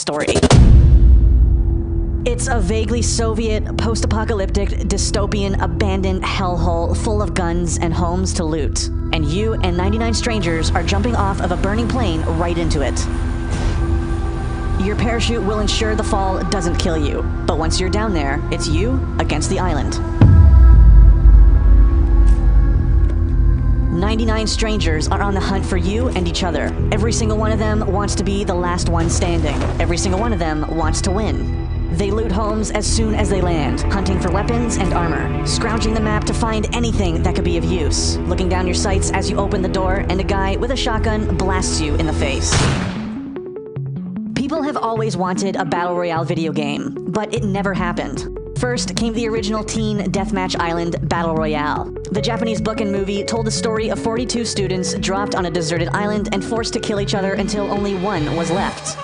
story. It's a vaguely Soviet, post-apocalyptic, dystopian, abandoned hellhole full of guns and homes to loot. And you and 99 strangers are jumping off of a burning plane right into it. Your parachute will ensure the fall doesn't kill you, but once you're down there, it's you against the island. 99 strangers are on the hunt for you and each other. Every single one of them wants to be the last one standing. Every single one of them wants to win. They loot homes as soon as they land, hunting for weapons and armor, scrounging the map to find anything that could be of use, looking down your sights as you open the door and a guy with a shotgun blasts you in the face. People have always wanted a Battle Royale video game, but it never happened. First came the original Teen Deathmatch Island Battle Royale. The Japanese book and movie told the story of 42 students dropped on a deserted island and forced to kill each other until only one was left.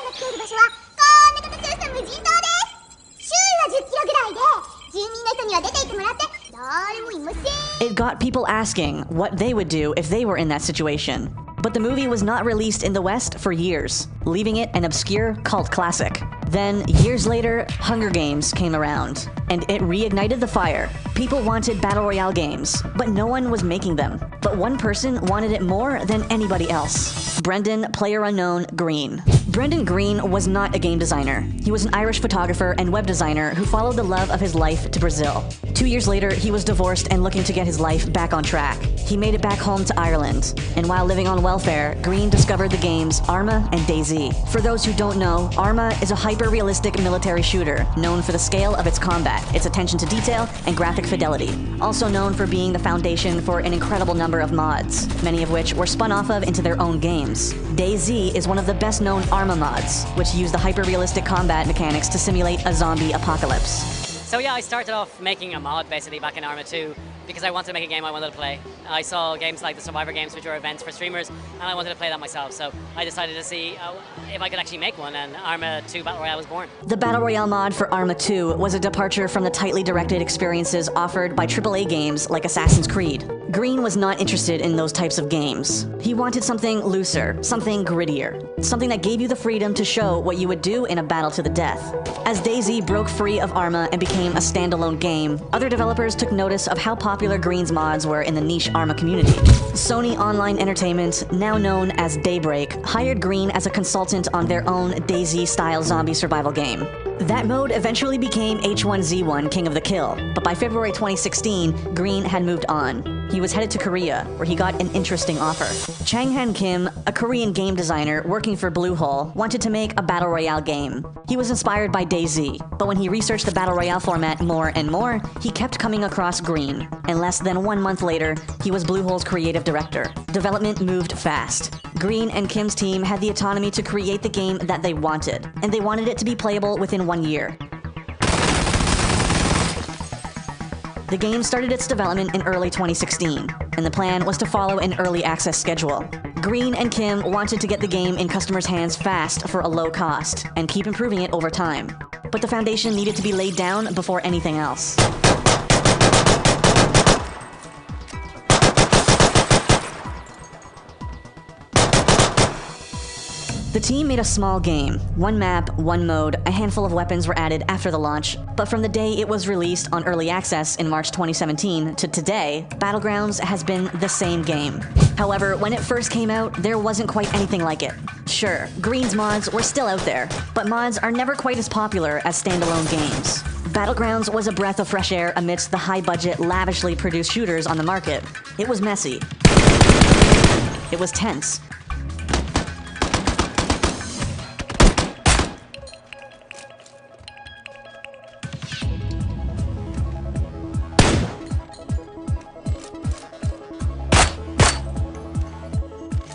It got people asking what they would do if they were in that situation. But the movie was not released in the West for years, leaving it an obscure cult classic. Then, years later, Hunger Games came around, and it reignited the fire. People wanted Battle Royale games, but no one was making them. But one person wanted it more than anybody else. Brendan PlayerUnknown Green. Brendan Green was not a game designer. He was an Irish photographer and web designer who followed the love of his life to Brazil. 2 years later, he was divorced and looking to get his life back on track. He made it back home to Ireland, and while living on welfare, Green discovered the games Arma and DayZ. For those who don't know, Arma is a hyper-realistic military shooter, known for the scale of its combat, its attention to detail, and graphic fidelity. Also known for being the foundation for an incredible number of mods, many of which were spun off of into their own games. DayZ is one of the best-known Arma mods, which use the hyper-realistic combat mechanics to simulate a zombie apocalypse. So yeah, I started off making a mod basically back in Arma 2 because I wanted to make a game I wanted to play. I saw games like the Survivor games, which were events for streamers, and I wanted to play that myself. So I decided to see if I could actually make one, and Arma 2 Battle Royale was born. The Battle Royale mod for Arma 2 was a departure from the tightly directed experiences offered by AAA games like Assassin's Creed. Green was not interested in those types of games. He wanted something looser, something grittier, something that gave you the freedom to show what you would do in a battle to the death. As DayZ broke free of Arma and became a standalone game, other developers took notice of how popular Green's mods were in the niche Arma community. Sony Online Entertainment, now known as Daybreak, hired Green as a consultant on their own DayZ-style zombie survival game. That mode eventually became H1Z1 King of the Kill, but by February 2016, Green had moved on. He was headed to Korea, where he got an interesting offer. Chang-Han Kim, a Korean game designer working for Bluehole, wanted to make a Battle Royale game. He was inspired by DayZ, but when he researched the Battle Royale format more and more, he kept coming across Green. And less than 1 month later, he was Bluehole's creative director. Development moved fast. Green and Kim's team had the autonomy to create the game that they wanted, and they wanted it to be playable within 1 year. The game started its development in early 2016, and the plan was to follow an early access schedule. Green and Kim wanted to get the game in customers' hands fast for a low cost, and keep improving it over time. But the foundation needed to be laid down before anything else. The team made a small game. 1 map, 1 mode, a handful of weapons were added after the launch, but from the day it was released on Early Access in March 2017 to today, Battlegrounds has been the same game. However, when it first came out, there wasn't quite anything like it. Sure, Green's mods were still out there, but mods are never quite as popular as standalone games. Battlegrounds was a breath of fresh air amidst the high-budget, lavishly produced shooters on the market. It was messy. It was tense.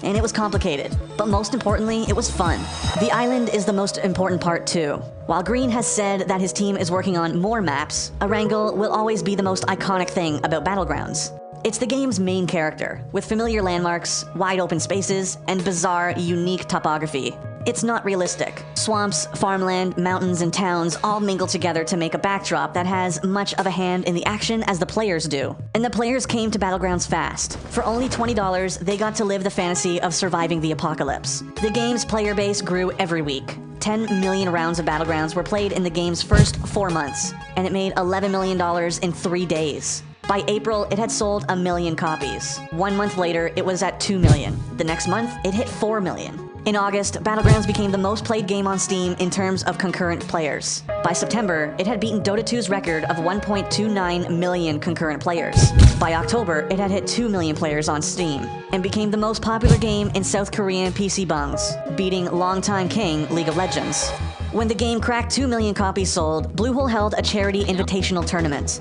And it was complicated, but most importantly, it was fun. The island is the most important part too. While Green has said that his team is working on more maps, Erangel will always be the most iconic thing about Battlegrounds. It's the game's main character, with familiar landmarks, wide open spaces, and bizarre, unique topography. It's not realistic. Swamps, farmland, mountains, and towns all mingle together to make a backdrop that has much of a hand in the action as the players do. And the players came to Battlegrounds fast. For only $20, they got to live the fantasy of surviving the apocalypse. The game's player base grew every week. 10 million rounds of Battlegrounds were played in the game's first 4 months, and it made $11 million in 3 days. By April, it had sold 1 million copies. 1 month later, it was at 2 million. The next month, it hit 4 million. In August, Battlegrounds became the most played game on Steam in terms of concurrent players. By September, it had beaten Dota 2's record of 1.29 million concurrent players. By October, it had hit 2 million players on Steam, and became the most popular game in South Korean PC bungs, beating longtime king League of Legends. When the game cracked 2 million copies sold, Bluehole held a charity invitational tournament.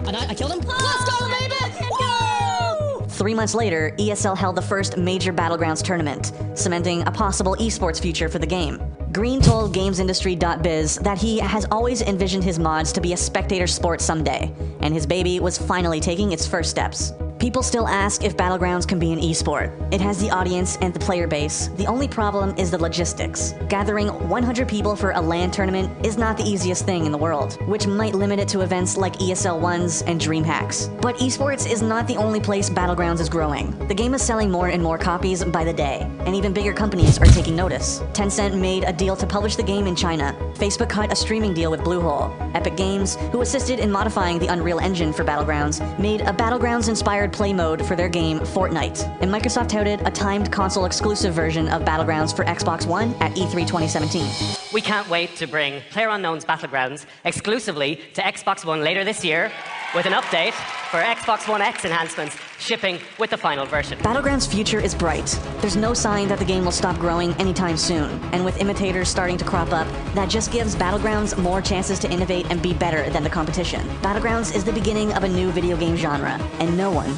And I killed him? Let's go, baby! Woo! 3 months later, ESL held the first major Battlegrounds tournament, cementing a possible esports future for the game. Green told GamesIndustry.biz that he has always envisioned his mods to be a spectator sport someday, and his baby was finally taking its first steps. People still ask if Battlegrounds can be an esport. It has the audience and the player base. The only problem is the logistics. Gathering 100 people for a LAN tournament is not the easiest thing in the world, which might limit it to events like ESL 1s and DreamHacks. But esports is not the only place Battlegrounds is growing. The game is selling more and more copies by the day, and even bigger companies are taking notice. Tencent made a deal to publish the game in China. Facebook cut a streaming deal with Bluehole. Epic Games, who assisted in modifying the Unreal Engine for Battlegrounds, made a Battlegrounds-inspired play mode for their game Fortnite. And Microsoft touted a timed console-exclusive version of Battlegrounds for Xbox One at E3 2017. We can't wait to bring PlayerUnknown's Battlegrounds exclusively to Xbox One later this year, with an update for Xbox One X enhancements shipping with the final version. Battlegrounds' future is bright. There's no sign that the game will stop growing anytime soon, and with imitators starting to crop up, that just gives Battlegrounds more chances to innovate and be better than the competition. Battlegrounds is the beginning of a new video game genre, and no one